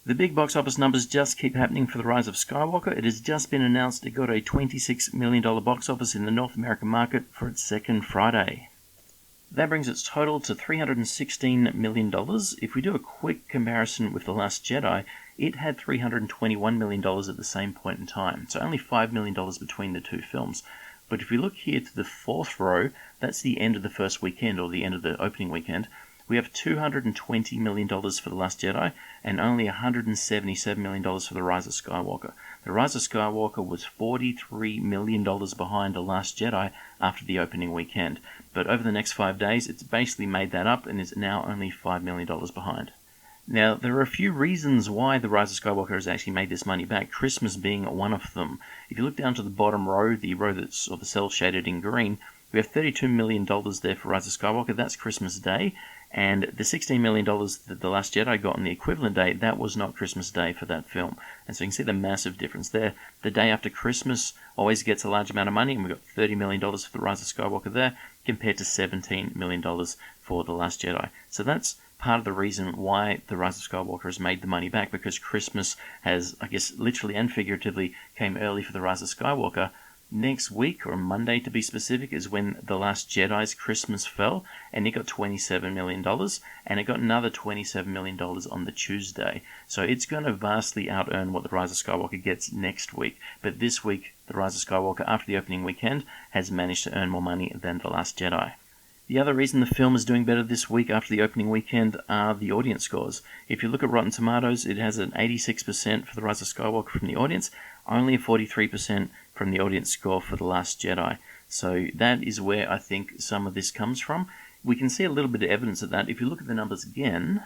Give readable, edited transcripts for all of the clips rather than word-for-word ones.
The big box office numbers just keep happening for the Rise of Skywalker. It has just been announced it got a $26 million box office in the North American market for its second Friday. That brings its total to $316 million. If we do a quick comparison with The Last Jedi, it had $321 million at the same point in time, so only $5 million between the two films. But if we look here to the fourth row, that's the end of the first weekend, or the end of the opening weekend. We have $220 million for The Last Jedi, and only $177 million for The Rise of Skywalker. The Rise of Skywalker was $43 million behind The Last Jedi after the opening weekend. But over the next 5 days, it's basically made that up and is now only $5 million behind. Now, there are a few reasons why The Rise of Skywalker has actually made this money back, Christmas being one of them. If you look down to the bottom row, the row that's, or the cell shaded in green, we have $32 million there for Rise of Skywalker. That's Christmas Day. And the $16 million that The Last Jedi got on the equivalent day, that was not Christmas Day for that film. And so you can see the massive difference there. The day after Christmas always gets a large amount of money, and we've got $30 million for The Rise of Skywalker there, compared to $17 million for The Last Jedi. So that's part of the reason why The Rise of Skywalker has made the money back, because Christmas has, I guess, literally and figuratively came early for The Rise of Skywalker. Next week, or Monday to be specific, is when The Last Jedi's Christmas fell, and it got $27 million, and it got another $27 million on the Tuesday. So it's going to vastly out-earn what The Rise of Skywalker gets next week. But this week, The Rise of Skywalker, after the opening weekend, has managed to earn more money than The Last Jedi. The other reason the film is doing better this week after the opening weekend are the audience scores. If you look at Rotten Tomatoes, it has an 86% for The Rise of Skywalker from the audience, only a 43% from the audience score for The Last Jedi. So that is where I think some of this comes from. We can see a little bit of evidence of that. If you look at the numbers again,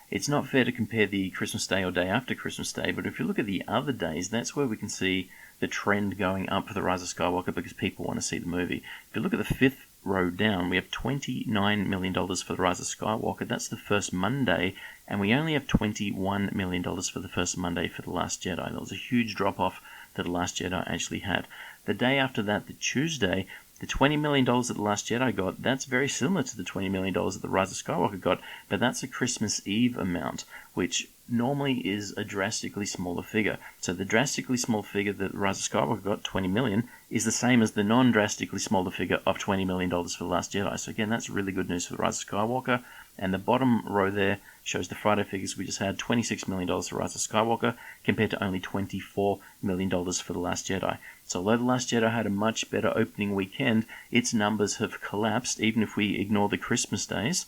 it's not fair to compare the Christmas Day or day after Christmas Day, but if you look at the other days, that's where we can see the trend going up for The Rise of Skywalker because people want to see the movie. If you look at the fifth row down, we have $29 million for The Rise of Skywalker. That's the first Monday, and we only have $21 million for the first Monday for The Last Jedi. That was a huge drop-off that The Last Jedi actually had. The day after that, the Tuesday, the $20 million that The Last Jedi got, that's very similar to the $20 million that The Rise of Skywalker got, but that's a Christmas Eve amount, which normally is a drastically smaller figure. So the drastically small figure that The Rise of Skywalker got, $20 million, is the same as the non-drastically smaller figure of $20 million for The Last Jedi. So again, that's really good news for The Rise of Skywalker. And the bottom row there shows the Friday figures. We just had $26 million for Rise of Skywalker compared to only $24 million for The Last Jedi. So although The Last Jedi had a much better opening weekend, its numbers have collapsed, even if we ignore the Christmas days,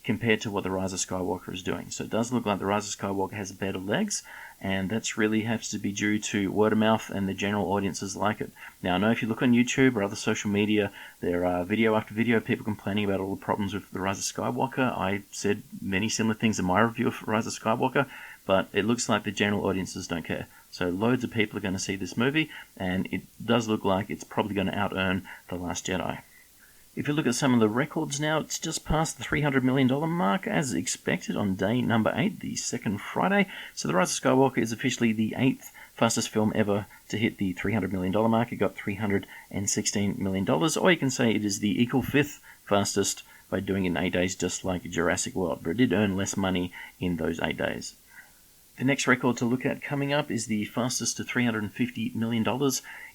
compared to what The Rise of Skywalker is doing. So it does look like The Rise of Skywalker has better legs, and that's really has to be due to word of mouth and the general audiences like it. Now, I know if you look on YouTube or other social media, there are video after video people complaining about all the problems with The Rise of Skywalker. I said many similar things in my review of Rise of Skywalker, but it looks like the general audiences don't care. So loads of people are going to see this movie, and it does look like it's probably going to out-earn The Last Jedi. If you look at some of the records now, it's just past the $300 million mark, as expected on day number 8, the second Friday. So The Rise of Skywalker is officially the 8th fastest film ever to hit the $300 million mark. It got $316 million, or you can say it is the equal 5th fastest by doing it in 8 days, just like Jurassic World. But it did earn less money in those 8 days. The next record to look at coming up is the fastest to $350 million.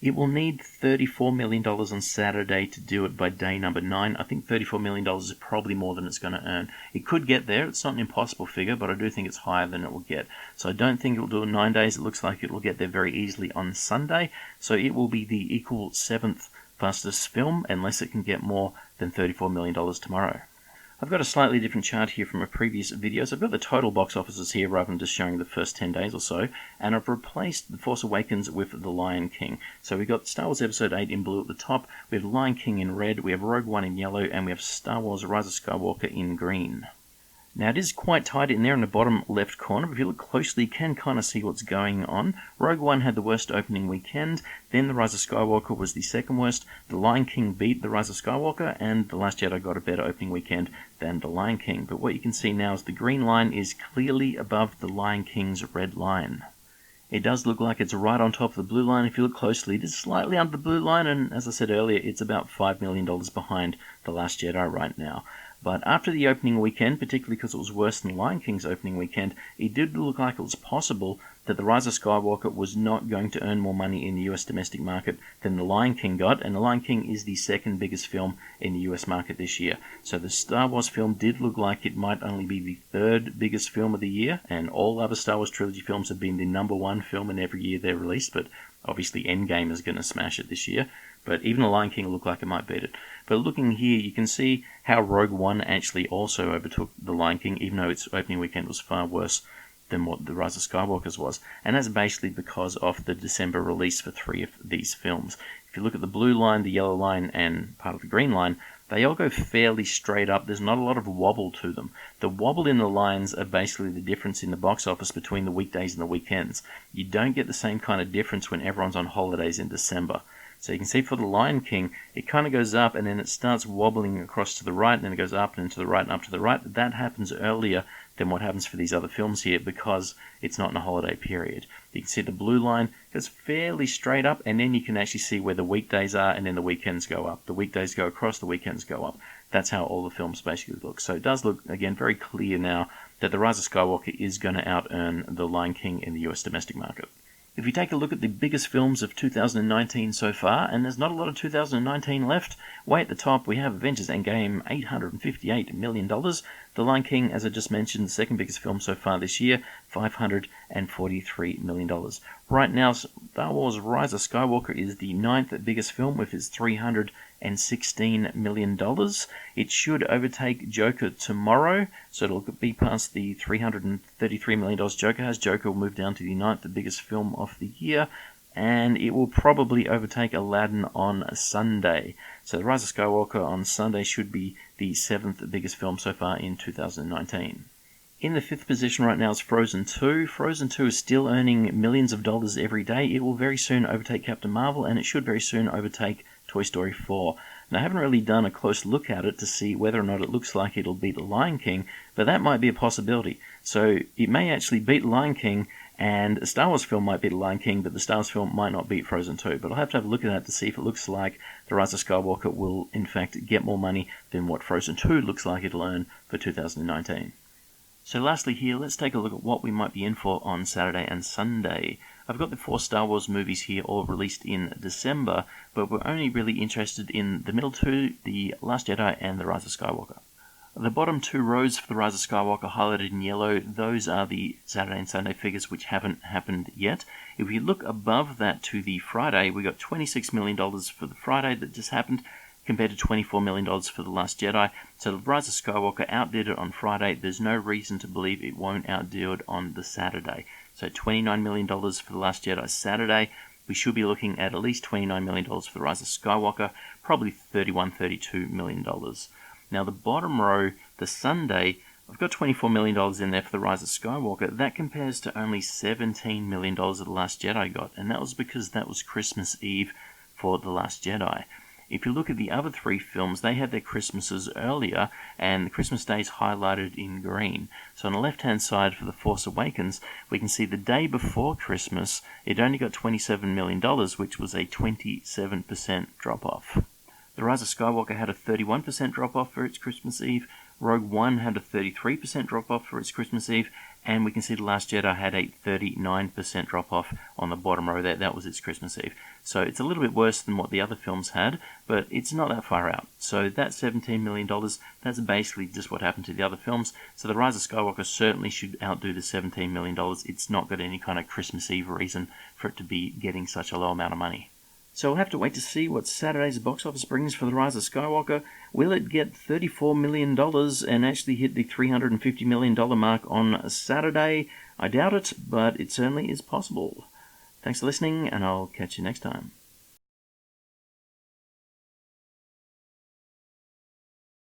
It will need $34 million on Saturday to do it by day number 9. I think $34 million is probably more than it's going to earn. It could get there. It's not an impossible figure, but I do think it's higher than it will get. So I don't think it will do it in 9 days. It looks like it will get there very easily on Sunday. So it will be the equal 7th fastest film, unless it can get more than $34 million tomorrow. I've got a slightly different chart here from a previous video. So I've got the total box offices here rather than just showing the first 10 days or so, and I've replaced The Force Awakens with The Lion King. So we've got Star Wars Episode 8 in blue at the top, we have Lion King in red, we have Rogue One in yellow, and we have Star Wars Rise of Skywalker in green. Now, it is quite tight in there in the bottom left corner, but if you look closely, you can kind of see what's going on. Rogue One had the worst opening weekend, then The Rise of Skywalker was the second worst, The Lion King beat The Rise of Skywalker, and The Last Jedi got a better opening weekend than The Lion King. But what you can see now is the green line is clearly above The Lion King's red line. It does look like it's right on top of the blue line. If you look closely, it is slightly under the blue line, and as I said earlier, it's about $5 million behind The Last Jedi right now. But after the opening weekend, particularly because it was worse than Lion King's opening weekend, it did look like it was possible that The Rise of Skywalker was not going to earn more money in the US domestic market than The Lion King got, and The Lion King is the second biggest film in the US market this year. So the Star Wars film did look like it might only be the third biggest film of the year, and all other Star Wars trilogy films have been the number one film in every year they're released, but obviously Endgame is going to smash it this year. But even The Lion King looked like it might beat it. But looking here, you can see how Rogue One actually also overtook The Lion King, even though its opening weekend was far worse than what The Rise of Skywalker's was. And that's basically because of the December release for 3 of these films. If you look at the blue line, the yellow line, and part of the green line, they all go fairly straight up. There's not a lot of wobble to them. The wobble in the lines are basically the difference in the box office between the weekdays and the weekends. You don't get the same kind of difference when everyone's on holidays in December. So you can see for The Lion King, it kind of goes up and then it starts wobbling across to the right, and then it goes up and to the right and up to the right. That happens earlier than what happens for these other films here because it's not in a holiday period. You can see the blue line goes fairly straight up, and then you can actually see where the weekdays are, and then the weekends go up. The weekdays go across, the weekends go up. That's how all the films basically look. So it does look, again, very clear now that The Rise of Skywalker is going to out-earn The Lion King in the US domestic market. If you take a look at the biggest films of 2019 so far, and there's not a lot of 2019 left, way at the top we have Avengers Endgame, $858 million. The Lion King, as I just mentioned, the second biggest film so far this year, $543 million. Right now, Star Wars Rise of Skywalker is the 9th biggest film with its $316 million. It should overtake Joker tomorrow, so it'll be past the $333 million Joker has. Joker will move down to the 9th biggest film of the year, and it will probably overtake Aladdin on Sunday. So The Rise of Skywalker on Sunday should be the 7th biggest film so far in 2019. In the 5th position right now is Frozen 2. Frozen 2 is still earning millions of dollars every day. It will very soon overtake Captain Marvel, and it should very soon overtake Toy Story 4. Now, I haven't really done a close look at it to see whether or not it looks like it'll beat The Lion King, but that might be a possibility. So it may actually beat Lion King, and a Star Wars film might beat The Lion King, but the Star Wars film might not beat Frozen 2. But I'll have to a look at that to see if it looks like The Rise of Skywalker will, in fact, get more money than what Frozen 2 looks like it'll earn for 2019. So lastly here, let's take a look at what we might be in for on Saturday and Sunday. I've got the 4 Star Wars movies here all released in December, but we're only really interested in the middle 2, The Last Jedi and The Rise of Skywalker. The bottom 2 rows for The Rise of Skywalker highlighted in yellow, those are the Saturday and Sunday figures which haven't happened yet. If you look above that to the Friday, we got $26 million for the Friday that just happened, compared to $24 million for The Last Jedi. So The Rise of Skywalker outdid it on Friday. There's no reason to believe it won't outdo it on the Saturday. So $29 million for The Last Jedi Saturday. We should be looking at least $29 million for The Rise of Skywalker, probably $32 million. Now the bottom row, the Sunday, I've got $24 million in there for The Rise of Skywalker. That compares to only $17 million that The Last Jedi got, and that was because that was Christmas Eve for The Last Jedi. If you look at the other 3 films, they had their Christmases earlier, and the Christmas Day is highlighted in green. So on the left-hand side for The Force Awakens, we can see the day before Christmas, it only got $27 million, which was a 27% drop-off. The Rise of Skywalker had a 31% drop-off for its Christmas Eve. Rogue One had a 33% drop-off for its Christmas Eve. And we can see The Last Jedi had a 39% drop-off on the bottom row there. That was its Christmas Eve. So it's a little bit worse than what the other films had, but it's not that far out. So that $17 million, that's basically just what happened to the other films. So The Rise of Skywalker certainly should outdo the $17 million. It's not got any kind of Christmas Eve reason for it to be getting such a low amount of money. So we'll have to wait to see what Saturday's box office brings for The Rise of Skywalker. Will it get $34 million and actually hit the $350 million mark on Saturday? I doubt it, but it certainly is possible. Thanks for listening, and I'll catch you next time.